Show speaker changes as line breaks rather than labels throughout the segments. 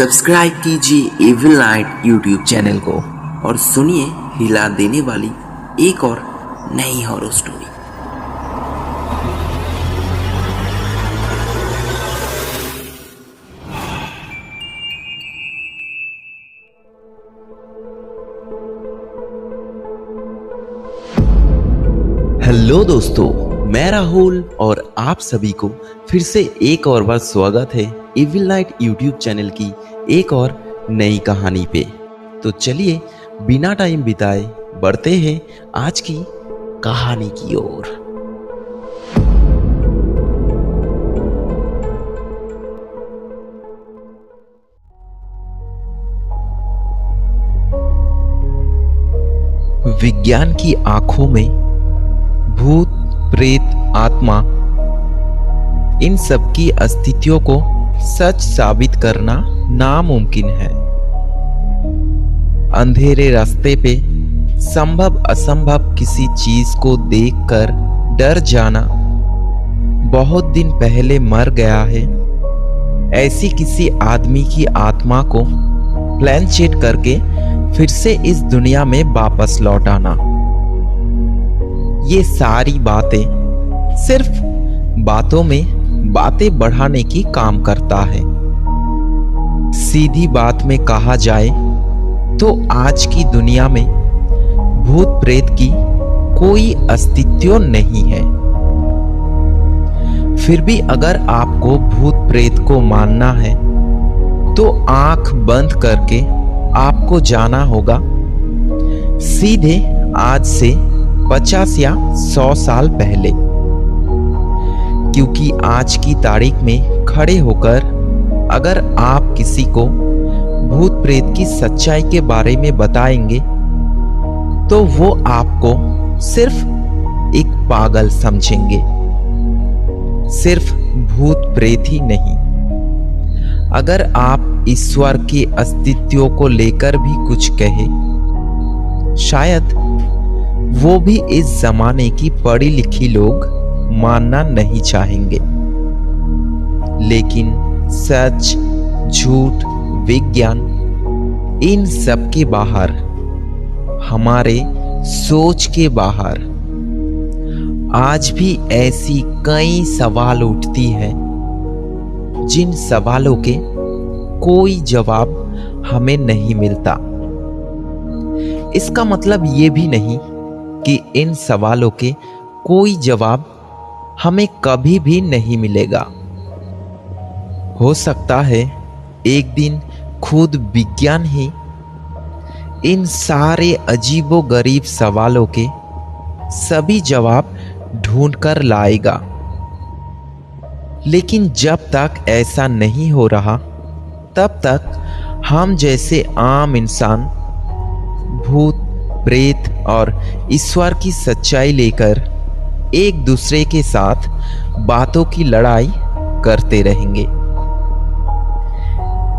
Subscribe कीजिए evil night YouTube channel को और सुनिए हिला देने वाली एक और नई हॉरर स्टोरी। हेलो दोस्तों, मैं राहुल और आप सभी को फिर से एक और बार स्वागत है एविल नाइट यूट्यूब चैनल की एक और नई कहानी पे। तो चलिए बिना टाइम बिताए बढ़ते हैं आज की कहानी की ओर। विज्ञान की आंखों में भूत, प्रेत, आत्मा, इन सब की अस्तित्व को सच साबित करना नामुमकिन है। अंधेरे रास्ते पे संभव असंभव किसी चीज को देखकर डर जाना, बहुत दिन पहले मर गया है ऐसी किसी आदमी की आत्मा को प्लान चेट करके फिर से इस दुनिया में वापस लौट आना, ये सारी बातें सिर्फ बातों में बातें बढ़ाने की काम करता है। सीधी बात में कहा जाए तो आज की दुनिया में भूत प्रेत की कोई अस्तित्व नहीं है। फिर भी अगर आपको भूत प्रेत को मानना है तो आंख बंद करके आपको जाना होगा सीधे आज से 50 या 100 साल पहले, क्योंकि आज की तारीख में खड़े होकर अगर आप किसी को भूत प्रेत की सच्चाई के बारे में बताएंगे तो वो आपको सिर्फ एक पागल समझेंगे। सिर्फ भूत प्रेत ही नहीं, अगर आप ईश्वर के अस्तित्व को लेकर भी कुछ कहे, शायद वो भी इस जमाने की पढ़ी लिखी लोग मानना नहीं चाहेंगे। लेकिन सच, झूठ, विज्ञान, इन सब के बाहर, हमारे सोच के बाहर आज भी ऐसी कई सवाल उठती है जिन सवालों के कोई जवाब हमें नहीं मिलता। इसका मतलब ये भी नहीं कि इन सवालों के कोई जवाब हमें कभी भी नहीं मिलेगा। हो सकता है एक दिन खुद विज्ञान ही इन सारे अजीबोगरीब सवालों के सभी जवाब ढूंढ कर लाएगा। लेकिन जब तक ऐसा नहीं हो रहा तब तक हम जैसे आम इंसान भूत, प्रेत और ईश्वर की सच्चाई लेकर एक दूसरे के साथ बातों की लड़ाई करते रहेंगे।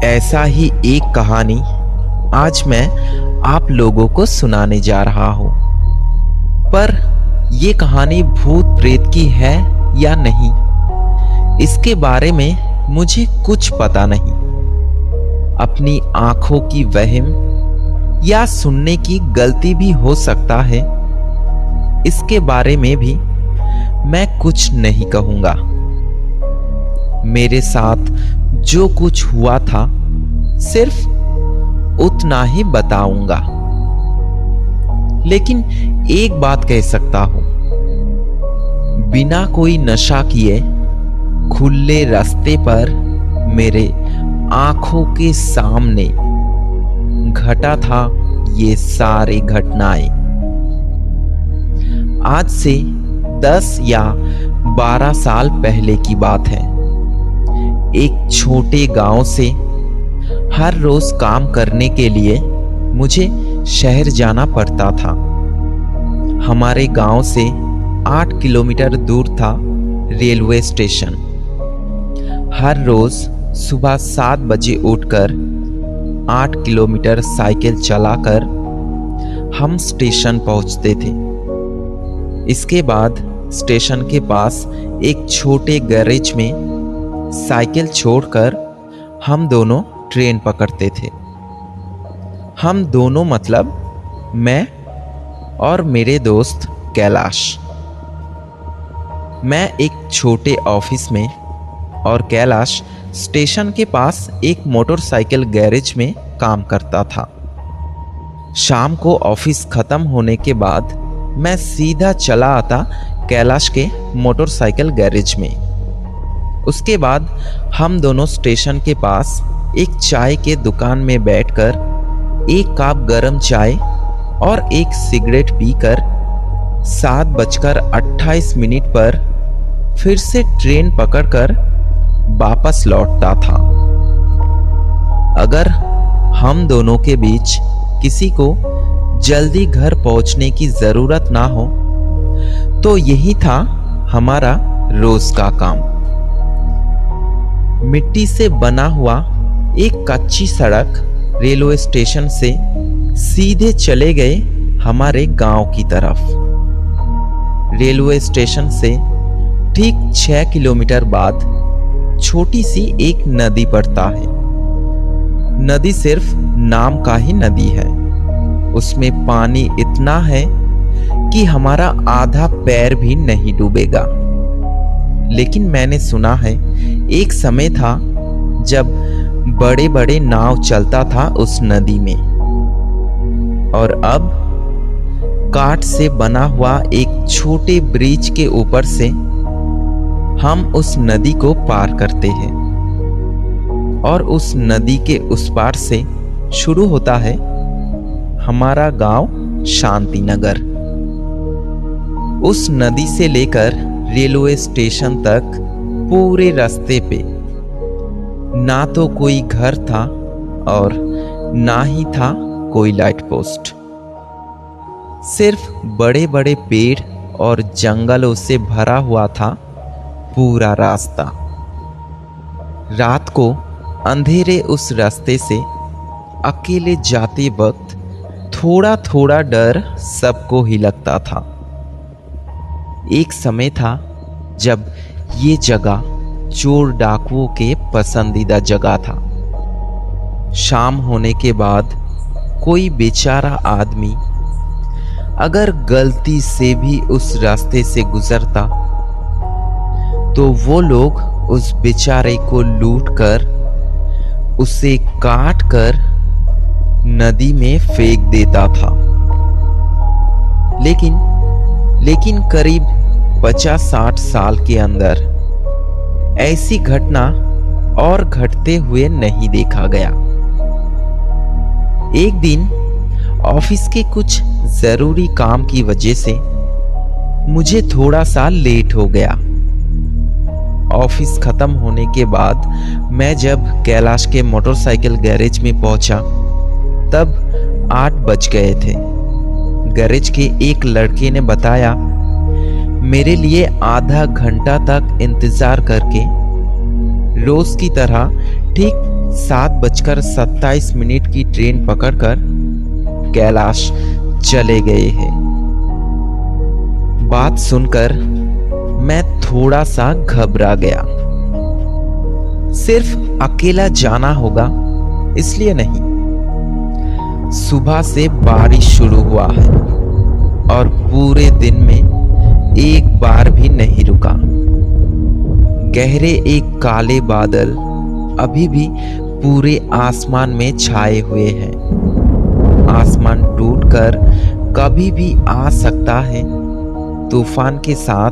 ऐसा ही एक कहानी आज मैं आप लोगों को सुनाने जा रहा हूं। पर यह कहानी भूत प्रेत की है या नहीं, इसके बारे में मुझे कुछ पता नहीं। अपनी आंखों की वहम या सुनने की गलती भी हो सकता है, इसके बारे में भी मैं कुछ नहीं कहूंगा। मेरे साथ जो कुछ हुआ था सिर्फ उतना ही बताऊंगा। लेकिन एक बात कह सकता हूं, बिना कोई नशा किए खुले रास्ते पर मेरे आंखों के सामने घटा था ये सारी घटनाएं। आज से 10 या 12 साल पहले की बात है। एक छोटे गांव से हर रोज काम करने के लिए मुझे शहर जाना पड़ता था। हमारे गांव से 8 किलोमीटर दूर था रेलवे स्टेशन। हर रोज सुबह 7 बजे उठकर 8 किलोमीटर साइकिल चलाकर हम स्टेशन पहुंचते थे। इसके बाद स्टेशन के पास एक छोटे गैरेज में साइकिल छोड़कर हम दोनों ट्रेन पकड़ते थे। हम दोनों, मतलब मैं और मेरे दोस्त कैलाश। मैं एक छोटे ऑफिस में और कैलाश स्टेशन के पास एक मोटरसाइकिल गैरेज में काम करता था। शाम को ऑफिस खत्म होने के बाद मैं सीधा चला आता कैलाश के मोटरसाइकिल गैरेज में। उसके बाद हम दोनों स्टेशन के पास एक चाय के दुकान में बैठकर एक कप गरम चाय और एक सिगरेट पीकर 7:28 पर फिर से ट्रेन पकड़कर वापस लौटता था। अगर हम दोनों के बीच किसी को जल्दी घर पहुंचने की जरूरत ना हो तो यही था हमारा रोज का काम। मिट्टी से बना हुआ एक कच्ची सड़क रेलवे स्टेशन से सीधे चले गए हमारे गांव की तरफ। रेलवे स्टेशन से ठीक 6 किलोमीटर बाद छोटी सी एक नदी पड़ता है। नदी सिर्फ नाम का ही नदी है। उसमें पानी इतना है कि हमारा आधा पैर भी नहीं डूबेगा। लेकिन मैंने सुना है एक समय था जब बड़े बड़े नाव चलता था उस नदी में, और अब काठ से बना हुआ एक छोटे ब्रिज के ऊपर से हम उस नदी को पार करते हैं, और उस नदी के उस पार से शुरू होता है हमारा गांव शांतिनगर। उस नदी से लेकर रेलवे स्टेशन तक पूरे रास्ते पे ना तो कोई घर था और ना ही था कोई लाइट पोस्ट। सिर्फ बड़े बड़े पेड़ और जंगलों से भरा हुआ था पूरा रास्ता। रात को अंधेरे उस रास्ते से अकेले जाते वक्त थोड़ा थोड़ा डर सबको ही लगता था। एक समय था जब ये जगह चोर डाकुओं के पसंदीदा जगह था। शाम होने के बाद कोई बेचारा आदमी अगर गलती से भी उस रास्ते से गुजरता तो वो लोग उस बेचारे को लूटकर उसे काट कर नदी में फेंक देता था। लेकिन करीब 50-60 साल के अंदर ऐसी घटना और घटते हुए नहीं देखा गया। एक दिन ऑफिस के कुछ जरूरी काम की वजह से मुझे थोड़ा सा लेट हो गया। ऑफिस खत्म होने के बाद मैं जब कैलाश के मोटरसाइकिल गैरेज में पहुंचा तब 8 बज गए थे। गैरेज के एक लड़के ने बताया मेरे लिए आधा घंटा तक इंतजार करके रोज की तरह ठीक 7:27 की ट्रेन पकड़कर कैलाश चले गए हैं। बात सुनकर मैं थोड़ा सा घबरा गया। सिर्फ अकेला जाना होगा इसलिए नहीं, सुबह से बारिश शुरू हुआ है और पूरे दिन में एक बार भी नहीं रुका। गहरे एक काले बादल अभी भी पूरे आसमान में छाए हुए हैं। आसमान टूटकर कभी भी आ सकता है, तूफान के साथ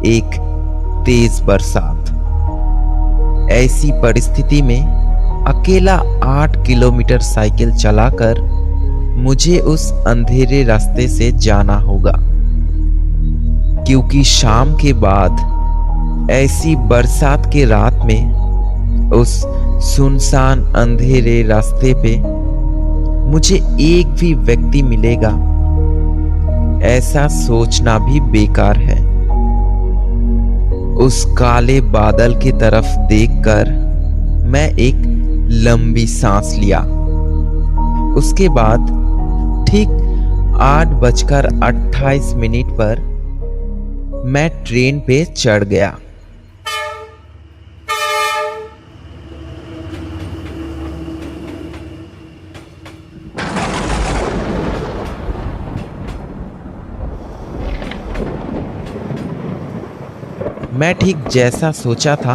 एक तेज बरसात। ऐसी परिस्थिति में अकेला 8 किलोमीटर साइकिल चलाकर मुझे उस अंधेरे रास्ते से जाना होगा, क्योंकि शाम के बाद ऐसी बरसात के रात में उस सुनसान अंधेरे रास्ते पे मुझे एक भी व्यक्ति मिलेगा ऐसा सोचना भी बेकार है। उस काले बादल की तरफ देखकर मैं एक लंबी सांस लिया। उसके बाद ठीक 8:28 पर मैं ट्रेन पे चढ़ गया। मैं ठीक जैसा सोचा था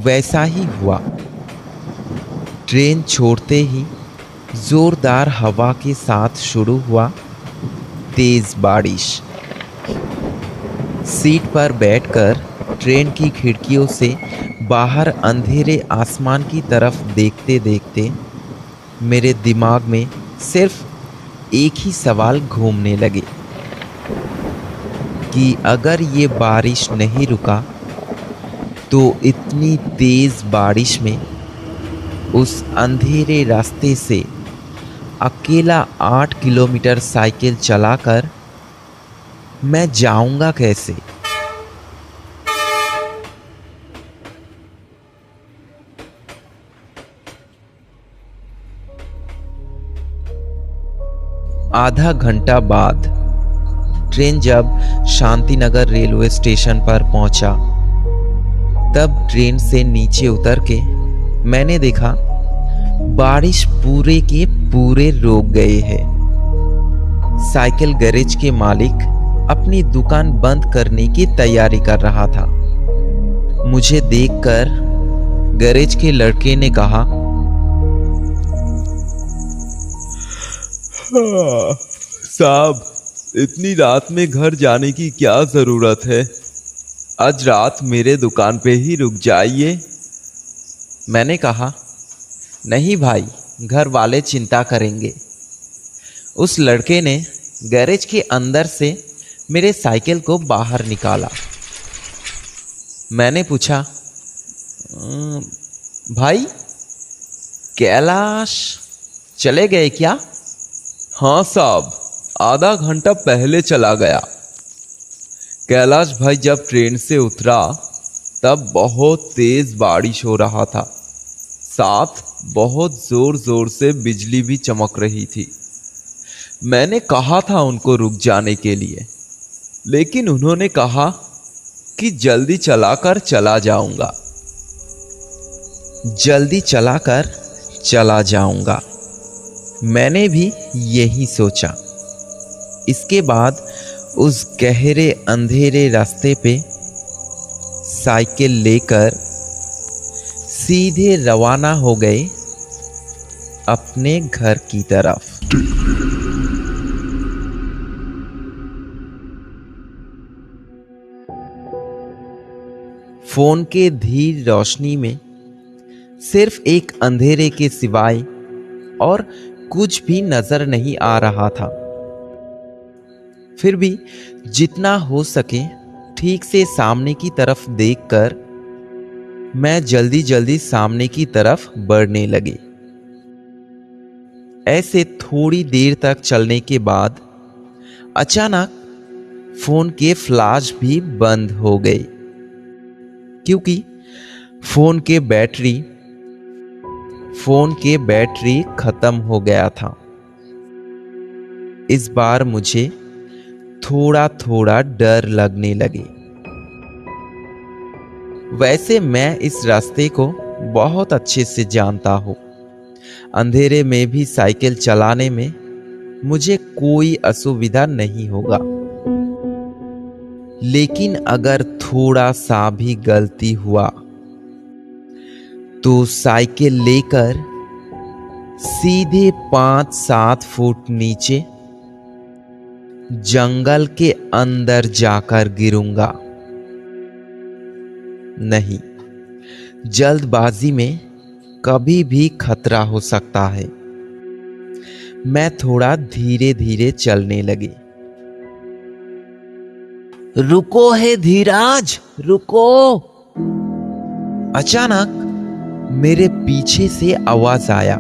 वैसा ही हुआ। ट्रेन छोड़ते ही जोरदार हवा के साथ शुरू हुआ तेज बारिश। सीट पर बैठकर ट्रेन की खिड़कियों से बाहर अंधेरे आसमान की तरफ देखते देखते मेरे दिमाग में सिर्फ एक ही सवाल घूमने लगे कि अगर ये बारिश नहीं रुका तो इतनी तेज बारिश में उस अंधेरे रास्ते से अकेला 8 किलोमीटर साइकिल चलाकर मैं जाऊंगा कैसे। आधा घंटा बाद ट्रेन जब शांतिनगर रेलवे स्टेशन पर पहुंचा तब ट्रेन से नीचे उतर के मैंने देखा बारिश पूरे के पूरे रुक गए हैं। साइकिल गैरेज के मालिक अपनी दुकान बंद करने की तैयारी कर रहा था। मुझे देखकर गैरेज के लड़के ने कहा,
साहब, इतनी रात में घर जाने की क्या जरूरत है? आज रात मेरे दुकान पे ही रुक जाइए।
मैंने कहा, नहीं भाई, घर वाले चिंता करेंगे। उस लड़के ने गैरेज के अंदर से मेरे साइकिल को बाहर निकाला। मैंने पूछा, भाई कैलाश चले गए क्या?
हाँ साहब, आधा घंटा पहले चला गया। कैलाश भाई जब ट्रेन से उतरा तब बहुत तेज बारिश हो रहा था, साथ बहुत जोर जोर से बिजली भी चमक रही थी। मैंने कहा था उनको रुक जाने के लिए, लेकिन उन्होंने कहा कि जल्दी चलाकर चला जाऊंगा।
जल्दी चलाकर चला जाऊंगा, मैंने भी यही सोचा। इसके बाद उस गहरे अंधेरे रास्ते पे साइकिल लेकर सीधे रवाना हो गए अपने घर की तरफ। फोन के धीर रोशनी में सिर्फ एक अंधेरे के सिवाय और कुछ भी नजर नहीं आ रहा था। फिर भी जितना हो सके ठीक से सामने की तरफ देखकर मैं जल्दी जल्दी सामने की तरफ बढ़ने लगे। ऐसे थोड़ी देर तक चलने के बाद अचानक फोन के फ्लैश भी बंद हो गए, क्योंकि फोन के बैटरी खत्म हो गया था। इस बार मुझे थोड़ा थोड़ा डर लगने लगे। वैसे मैं इस रास्ते को बहुत अच्छे से जानता हूँ। अंधेरे में भी साइकिल चलाने में मुझे कोई असुविधा नहीं होगा। लेकिन अगर थोड़ा सा भी गलती हुआ तो साइकिल लेकर सीधे 5-7 फुट नीचे जंगल के अंदर जाकर गिरूंगा। नहीं, जल्दबाजी में कभी भी खतरा हो सकता है। मैं थोड़ा धीरे धीरे चलने लगे। रुको हे धीराज, रुको। अचानक मेरे पीछे से आवाज आया।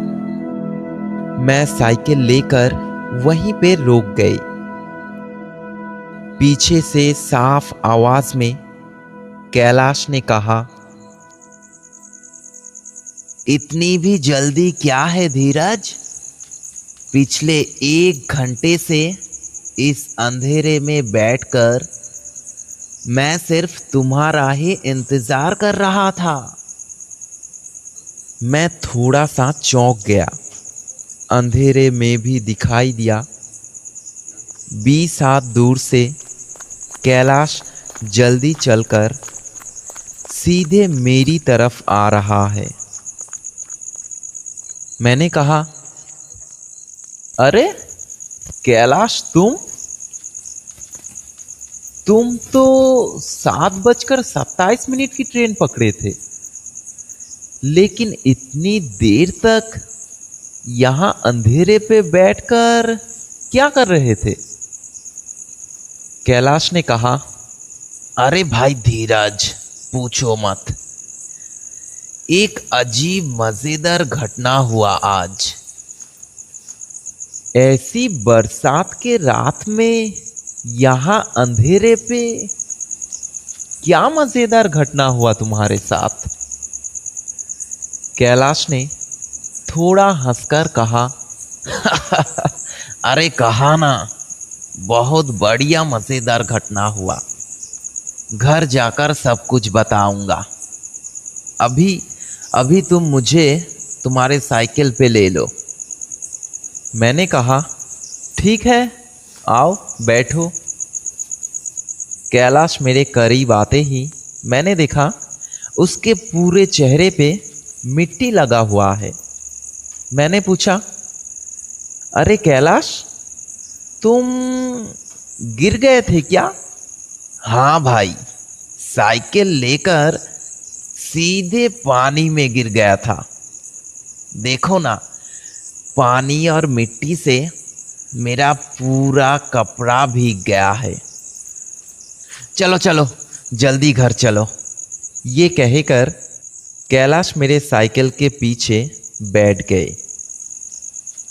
मैं साइकिल लेकर वहीं पे रुक गई। पीछे से साफ आवाज में कैलाश ने कहा, इतनी भी जल्दी क्या है धीरज? पिछले 1 घंटे से इस अंधेरे में बैठकर मैं सिर्फ तुम्हारा ही इंतजार कर रहा था। मैं थोड़ा सा चौंक गया। अंधेरे में भी दिखाई दिया 20 हाथ दूर से कैलाश जल्दी चलकर सीधे मेरी तरफ आ रहा है। मैंने कहा,
अरे कैलाश, तुम तो 7:27 की ट्रेन पकड़े थे, लेकिन इतनी देर तक यहां अंधेरे पे बैठकर क्या कर रहे थे?
कैलाश ने कहा, अरे भाई धीरज, पूछो मत। एक अजीब मजेदार घटना हुआ आज।
ऐसी बरसात के रात में यहां अंधेरे पे क्या मजेदार घटना हुआ तुम्हारे साथ?
कैलाश ने थोड़ा हंसकर कहा, अरे कहा ना, बहुत बढ़िया मजेदार घटना हुआ। घर जाकर सब कुछ बताऊंगा। अभी तुम मुझे तुम्हारे साइकिल पे ले लो। मैंने कहा, ठीक है, आओ बैठो। कैलाश मेरे करीब आते ही मैंने देखा उसके पूरे चेहरे पे मिट्टी लगा हुआ है। मैंने पूछा, अरे कैलाश, तुम गिर गए थे क्या? हाँ भाई, साइकिल लेकर सीधे पानी में गिर गया था। देखो ना, पानी और मिट्टी से मेरा पूरा कपड़ा भीग गया है। चलो चलो, जल्दी घर चलो। ये कहकर कैलाश मेरे साइकिल के पीछे बैठ गए।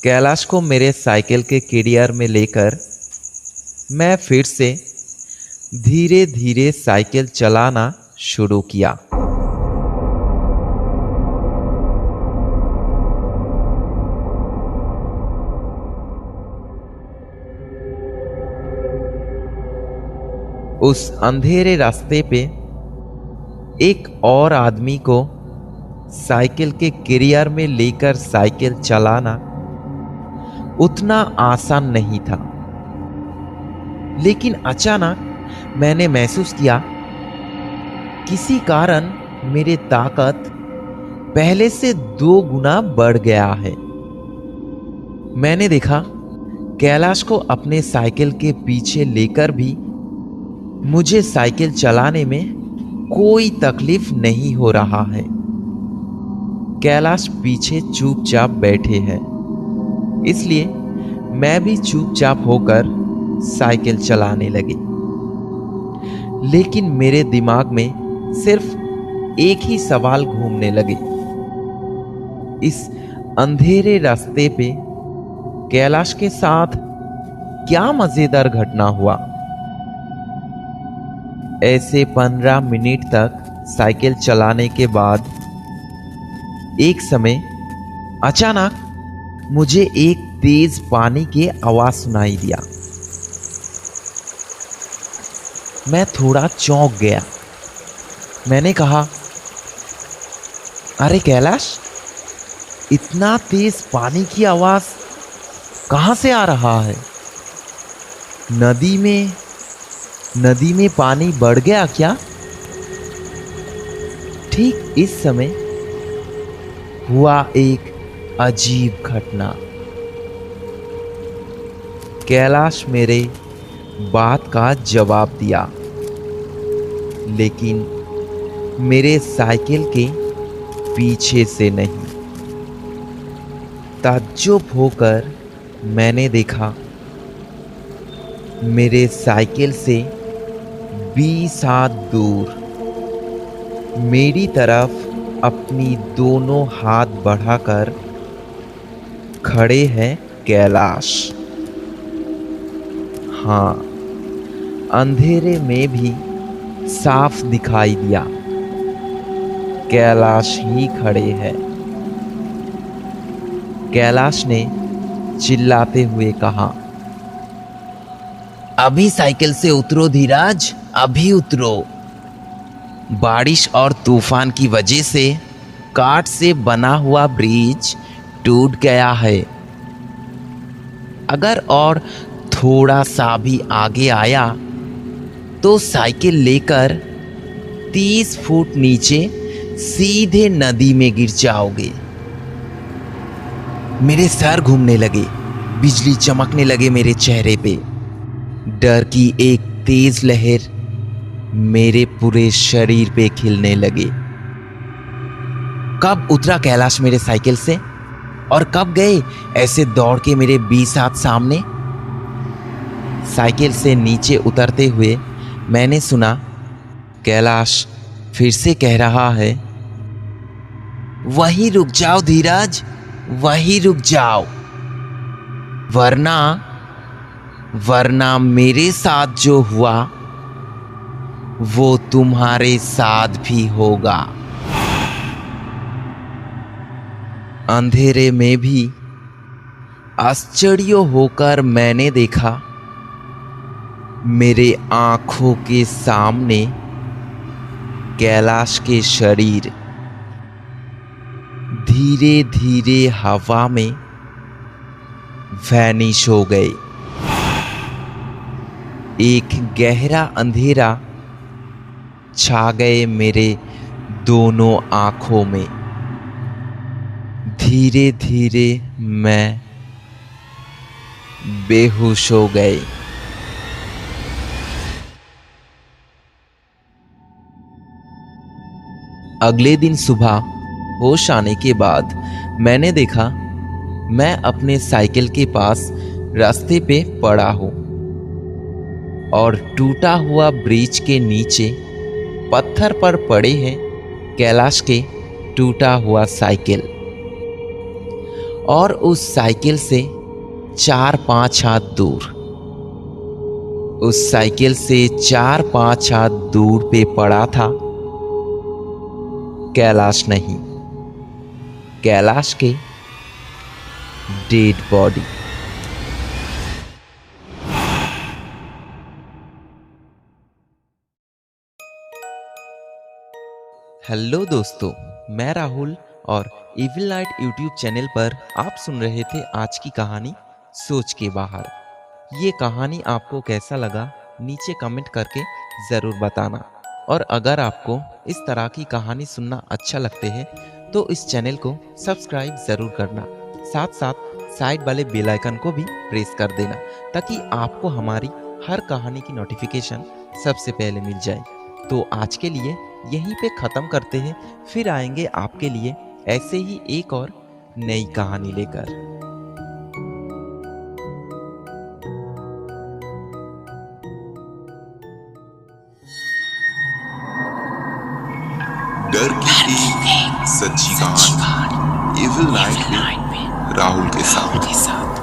कैलाश को मेरे साइकिल के कैरियर में लेकर मैं फिर से धीरे धीरे साइकिल चलाना शुरू किया। उस अंधेरे रास्ते पे एक और आदमी को साइकिल के कैरियर में लेकर साइकिल चलाना उतना आसान नहीं था। लेकिन अचानक मैंने महसूस किया किसी कारण मेरी ताकत पहले से 2 गुना बढ़ गया है। मैंने देखा कैलाश को अपने साइकिल के पीछे लेकर भी मुझे साइकिल चलाने में कोई तकलीफ नहीं हो रहा है। कैलाश पीछे चुपचाप बैठे हैं, इसलिए मैं भी चुपचाप होकर साइकिल चलाने लगी। लेकिन मेरे दिमाग में सिर्फ एक ही सवाल घूमने लगे, इस अंधेरे रास्ते पे कैलाश के साथ क्या मजेदार घटना हुआ। ऐसे 15 मिनट तक साइकिल चलाने के बाद एक समय अचानक मुझे एक तेज पानी की आवाज सुनाई दिया। मैं थोड़ा चौंक गया। मैंने कहा, अरे कैलाश, इतना तेज पानी की आवाज कहां से आ रहा है? नदी में पानी बढ़ गया क्या? ठीक इस समय हुआ एक अजीब घटना। कैलाश मेरे बात का जवाब दिया, लेकिन मेरे साइकिल के पीछे से नहीं। ताज्जुब होकर मैंने देखा मेरे साइकिल से 20 हाथ दूर मेरी तरफ अपनी दोनों हाथ बढ़ाकर खड़े हैं कैलाश। हाँ, अंधेरे में भी साफ दिखाई दिया, कैलाश ही खड़े हैं। कैलाश ने चिल्लाते हुए कहा, अभी साइकिल से उतरो धीरज, अभी उतरो। बारिश और तूफान की वजह से काठ से बना हुआ ब्रिज टूट गया है। अगर और थोड़ा सा भी आगे आया तो साइकिल लेकर 30 फुट नीचे सीधे नदी में गिर जाओगे। मेरे सर घूमने लगे, बिजली चमकने लगे मेरे चेहरे पे। डर की एक तेज लहर मेरे पूरे शरीर पे खिलने लगे। कब उतरा कैलाश मेरे साइकिल से और कब गए ऐसे दौड़ के मेरे 20 हाथ सामने। साइकिल से नीचे उतरते हुए मैंने सुना कैलाश फिर से कह रहा है, वहीं रुक जाओ धीरज, वहीं रुक जाओ, वरना मेरे साथ जो हुआ वो तुम्हारे साथ भी होगा। अंधेरे में भी आश्चर्य होकर मैंने देखा मेरे आंखों के सामने कैलाश के शरीर धीरे धीरे हवा में वैनिश हो गए। एक गहरा अंधेरा छा गए मेरे दोनों आंखों में। धीरे धीरे मैं बेहोश हो गए। अगले दिन सुबह होश आने के बाद मैंने देखा मैं अपने साइकिल के पास रास्ते पे पड़ा हूं और टूटा हुआ ब्रिज के नीचे पत्थर पर पड़े हैं कैलाश के टूटा हुआ साइकिल। और उस साइकिल से 4-5 हाथ दूर, उस साइकिल से 4-5 हाथ दूर पे पड़ा था कैलाश नहीं, कैलाश के डेड बॉडी। हेलो दोस्तों, मैं राहुल और इविल नाइट यूट्यूब चैनल पर आप सुन रहे थे आज की कहानी सोच के बाहर। ये कहानी आपको कैसा लगा नीचे कमेंट करके ज़रूर बताना। और अगर आपको इस तरह की कहानी सुनना अच्छा लगते हैं तो इस चैनल को सब्सक्राइब ज़रूर करना। साथ साथ साइड वाले बेल आइकन को भी प्रेस कर देना ताकि आपको हमारी हर कहानी की नोटिफिकेशन सबसे पहले मिल जाए। तो आज के लिए यहीं पे ख़त्म करते हैं, फिर आएंगे आपके लिए ऐसे ही एक और नई कहानी लेकर।
डर की एक सच्ची कहानी इविल नाइट में राहुल के साथ।